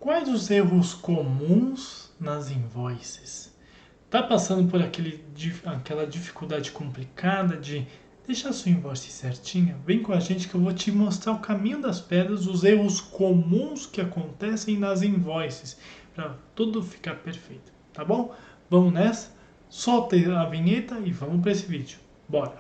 Quais os erros comuns nas invoices? Tá passando por aquela dificuldade complicada de deixar sua invoice certinha? Vem com a gente que eu vou te mostrar o caminho das pedras, os erros comuns que acontecem nas invoices, para tudo ficar perfeito, tá bom? Vamos nessa? Solta a vinheta e vamos para esse vídeo. Bora!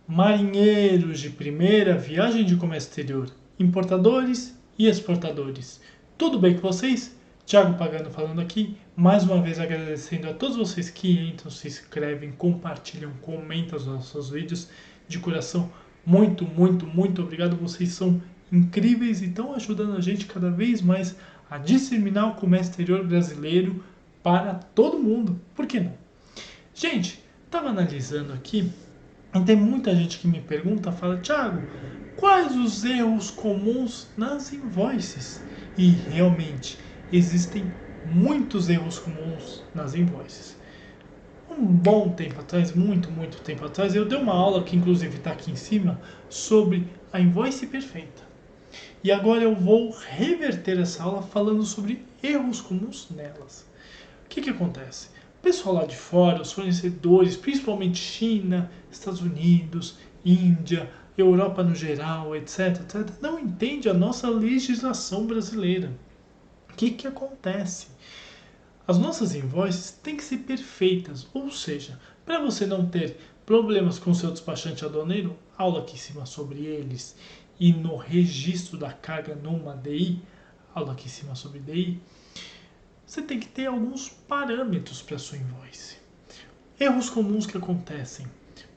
Marinheiros de primeira, viagem de comércio exterior, importadores e exportadores. Tudo bem com vocês? Thiago Pagano falando aqui, mais uma vez agradecendo a todos vocês que entram, se inscrevem, compartilham, comentam os nossos vídeos. De coração, muito obrigado. Vocês são incríveis e estão ajudando a gente cada vez mais a disseminar o comércio exterior brasileiro para todo mundo. Por que não? Gente, estava analisando aqui. E tem muita gente que me pergunta, fala, Thiago, quais os erros comuns nas invoices? E realmente existem muitos erros comuns nas invoices. Um bom tempo atrás, muito tempo atrás, eu dei uma aula que inclusive está aqui em cima sobre a invoice perfeita. E agora eu vou reverter essa aula falando sobre erros comuns nelas. O que acontece? O pessoal lá de fora, os fornecedores, principalmente China, Estados Unidos, Índia, Europa no geral, etc., não entende a nossa legislação brasileira. O que acontece? As nossas invoices têm que ser perfeitas, ou seja, para você não ter problemas com seu despachante aduaneiro, aula aqui em cima sobre eles, e no registro da carga numa DI, aula aqui em cima sobre DI, você tem que ter alguns parâmetros para sua invoice. Erros comuns que acontecem.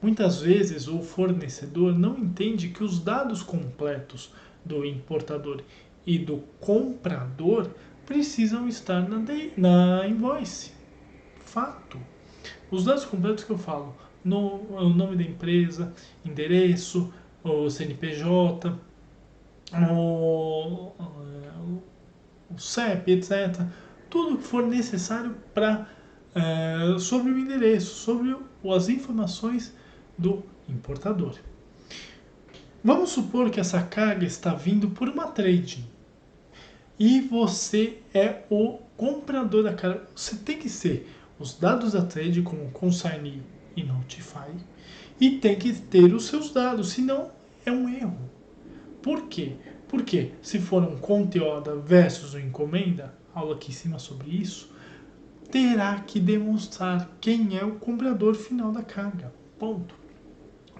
Muitas vezes o fornecedor não entende que os dados completos do importador e do comprador precisam estar na invoice. Fato. Os dados completos que eu falo, o nome da empresa, endereço, o CNPJ, o CEP, etc. Tudo que for necessário para sobre o endereço, sobre as informações do importador. Vamos supor que essa carga está vindo por uma trading e você é o comprador da carga. Você tem que ser os dados da trade como consignee e notify e tem que ter os seus dados, senão é um erro. Por quê? Porque se for um conteúdo versus uma encomenda, aula aqui em cima sobre isso, terá que demonstrar quem é o comprador final da carga. Ponto.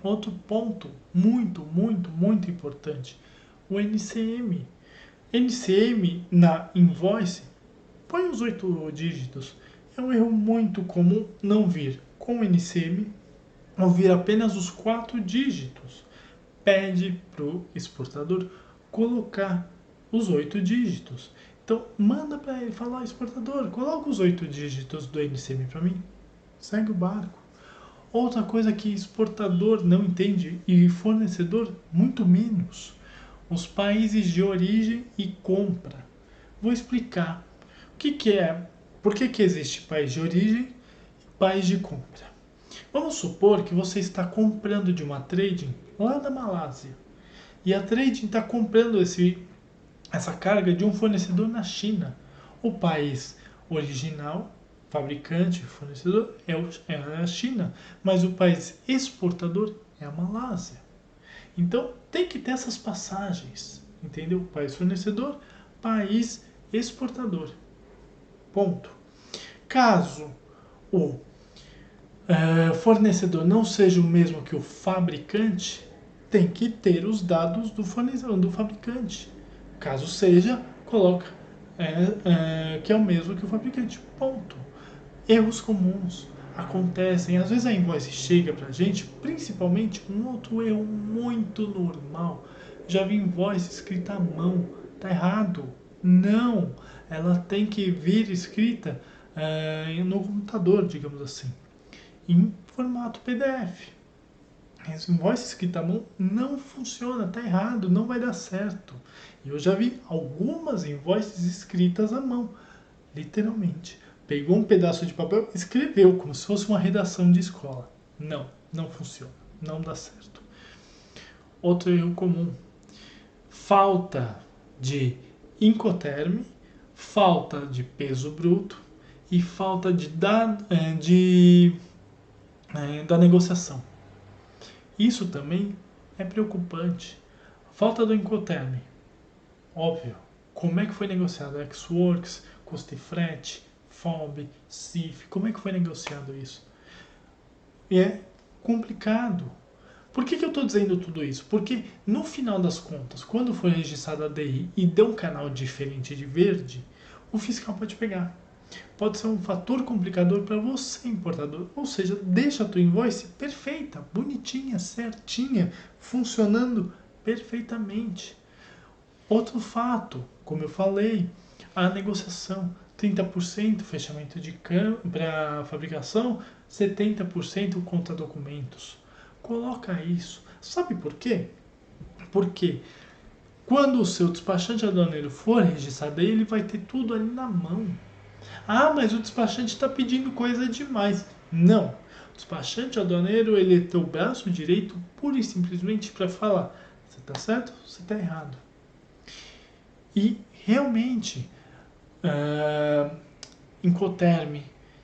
Outro ponto muito importante, o NCM. NCM na invoice, põe os 8 dígitos. É um erro muito comum não vir com NCM ou vir apenas os 4 dígitos. Pede para o exportador colocar os 8 dígitos. Então, manda para ele falar, exportador, coloca os 8 dígitos do NCM para mim. Segue o barco. Outra coisa que exportador não entende e fornecedor muito menos. Os países de origem e compra. Vou explicar o que é, por que existe país de origem e país de compra. Vamos supor que você está comprando de uma trading lá da Malásia e a trading está comprando essa carga de um fornecedor na China. O país original, fabricante, fornecedor é a China, mas o país exportador é a Malásia. Então tem que ter essas passagens, entendeu? País fornecedor, país exportador. Ponto. Caso o fornecedor não seja o mesmo que o fabricante, tem que ter os dados do fornecedor, do fabricante. Caso seja, coloca que é o mesmo que o fabricante. Ponto. Erros comuns acontecem. Às vezes a invoice chega pra gente, principalmente um outro erro muito normal. Já vi invoice escrita à mão. Tá errado. Não. Ela tem que vir escrita no computador, digamos assim, em formato PDF. Essa invoice escrita à mão não funciona, tá errado, não vai dar certo. Eu já vi algumas invoices escritas à mão. literalmente, pegou um pedaço de papel, escreveu como se fosse uma redação de escola. Não, não funciona, não dá certo. Outro erro comum, falta de Incoterm, falta de peso bruto e falta da negociação. Isso também é preocupante. Falta do Incoterm, óbvio. Como é que foi negociado? Ex-Works, custo e frete, FOB, CIF, como é que foi negociado isso? E é complicado. Por que eu estou dizendo tudo isso? Porque no final das contas, quando for registrada a DI e der um canal diferente de verde, o fiscal pode pegar. Pode ser um fator complicador para você, importador. Ou seja, deixa a tua invoice perfeita, bonitinha, certinha, funcionando perfeitamente. Outro fato, como eu falei, a negociação. 30% fechamento de para fabricação, 70% contra documentos. Coloca isso. Sabe por quê? Porque quando o seu despachante aduaneiro for registrado, ele vai ter tudo ali na mão. Ah, mas o despachante está pedindo coisa demais. Não. O despachante aduaneiro, ele é teu braço direito pura e simplesmente para falar: você está certo? Você está errado. E realmente, Incoterm,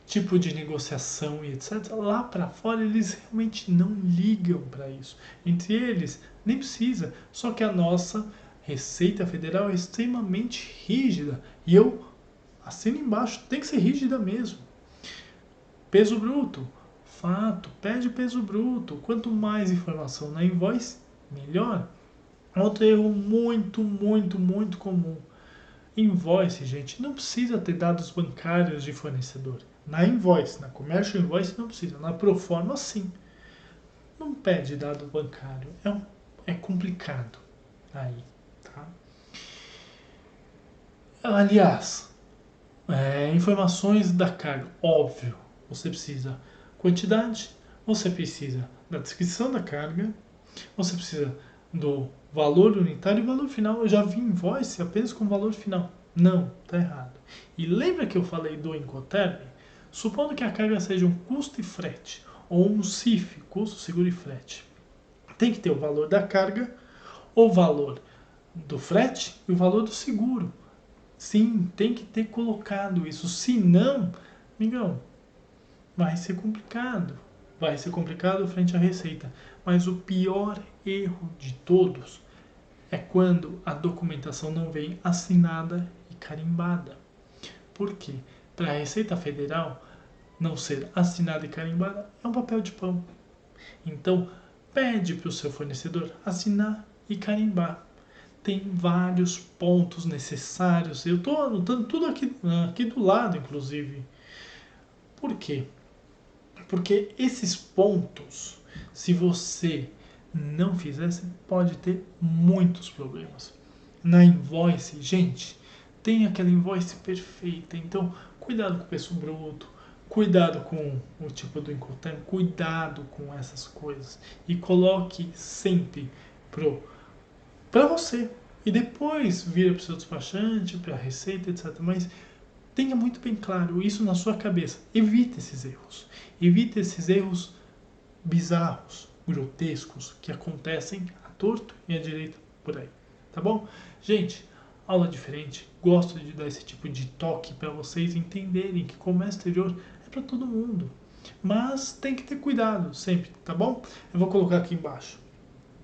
tipo de negociação e etc. Lá para fora eles realmente não ligam para isso. Entre eles, nem precisa. Só que a nossa Receita Federal é extremamente rígida. E eu assino embaixo, tem que ser rígida mesmo. Peso bruto. Fato, pede peso bruto. Quanto mais informação na invoice, melhor. Outro erro muito, muito, muito comum. Invoice, gente, não precisa ter dados bancários de fornecedor. Na invoice, na commercial invoice não precisa. Na proforma, sim. Não pede dado bancário. É complicado aí, tá? Aliás, informações da carga. Óbvio, você precisa quantidade, você precisa da descrição da carga, você precisa do valor unitário e valor final. Eu já vi invoice apenas com valor final. Não, está errado. E lembra que eu falei do Incoterm? Supondo que a carga seja um custo e frete, ou um CIF, custo, seguro e frete. Tem que ter o valor da carga, o valor do frete e o valor do seguro. Sim, tem que ter colocado isso. Se não, amigão, vai ser complicado. Vai ser complicado frente à receita. Mas o pior erro de todos é quando a documentação não vem assinada e carimbada. Por quê? Para a Receita Federal não ser assinada e carimbada é um papel de pão. Então, pede para o seu fornecedor assinar e carimbar. Tem vários pontos necessários. Eu estou anotando tudo aqui do lado, inclusive. Por quê? Porque esses pontos, se você não fizer, você pode ter muitos problemas. Na invoice, gente, tem aquela invoice perfeita. Então, cuidado com o preço bruto, cuidado com o tipo do Incoterm, cuidado com essas coisas. E coloque sempre para você. E depois vira para o seu despachante, para a receita, etc. Mas tenha muito bem claro isso na sua cabeça. Evite esses erros. Evite esses erros bizarros, grotescos, que acontecem à torto e à direita por aí. Tá bom? Gente, aula diferente. Gosto de dar esse tipo de toque para vocês entenderem que comércio exterior é para todo mundo. Mas tem que ter cuidado sempre, tá bom? Eu vou colocar aqui embaixo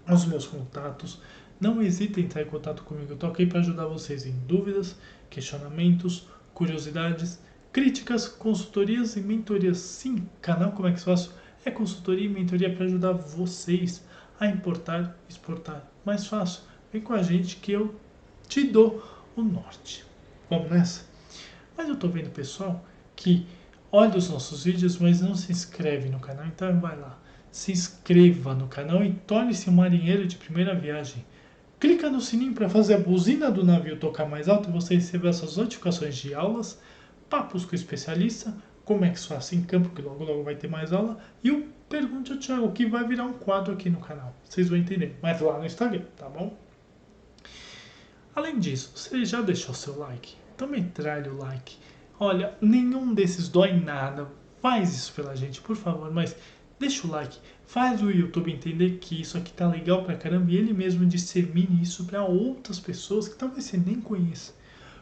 os meus contatos. Não hesitem em entrar em contato comigo. Eu estou aqui para ajudar vocês em dúvidas, questionamentos, curiosidades, críticas, consultorias e mentorias. Sim, canal Como é que eu faço? É consultoria e mentoria para ajudar vocês a importar e exportar mais fácil. Vem com a gente que eu te dou o norte. Vamos nessa? Mas eu estou vendo pessoal que olha os nossos vídeos, mas não se inscreve no canal, então vai lá. Se inscreva no canal e torne-se um marinheiro de primeira viagem. Clica no sininho para fazer a buzina do navio tocar mais alto e você receber essas notificações de aulas, papos com o especialista, como é que se faz em campo, que logo logo vai ter mais aula, e o Pergunte ao Thiago, que vai virar um quadro aqui no canal. Vocês vão entender, mas lá no Instagram, tá bom? Além disso, você já deixou seu like? Então metralha o like. Olha, nenhum desses dói nada. Faz isso pela gente, por favor, mas deixa o like. Faz o YouTube entender que isso aqui tá legal pra caramba e ele mesmo dissemine isso para outras pessoas que talvez você nem conheça.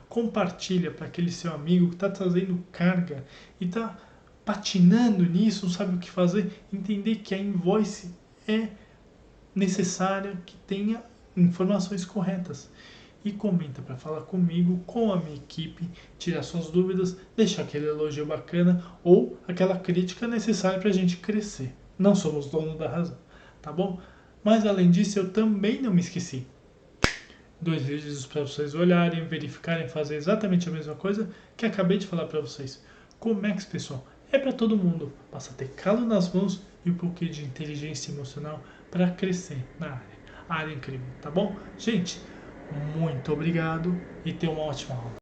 Compartilha para aquele seu amigo que está trazendo carga e está patinando nisso, não sabe o que fazer. Entender que a invoice é necessária, que tenha informações corretas. E comenta para falar comigo, com a minha equipe, tirar suas dúvidas, deixar aquele elogio bacana ou aquela crítica necessária para a gente crescer. Não somos donos da razão, tá bom? Mas além disso, eu também não me esqueci. 2 vídeos para vocês olharem, verificarem, fazer exatamente a mesma coisa que acabei de falar para vocês. Comex, pessoal, é para todo mundo. Basta ter calo nas mãos e um pouquinho de inteligência emocional para crescer na área. A área é incrível, tá bom? Gente, muito obrigado e tenha uma ótima aula.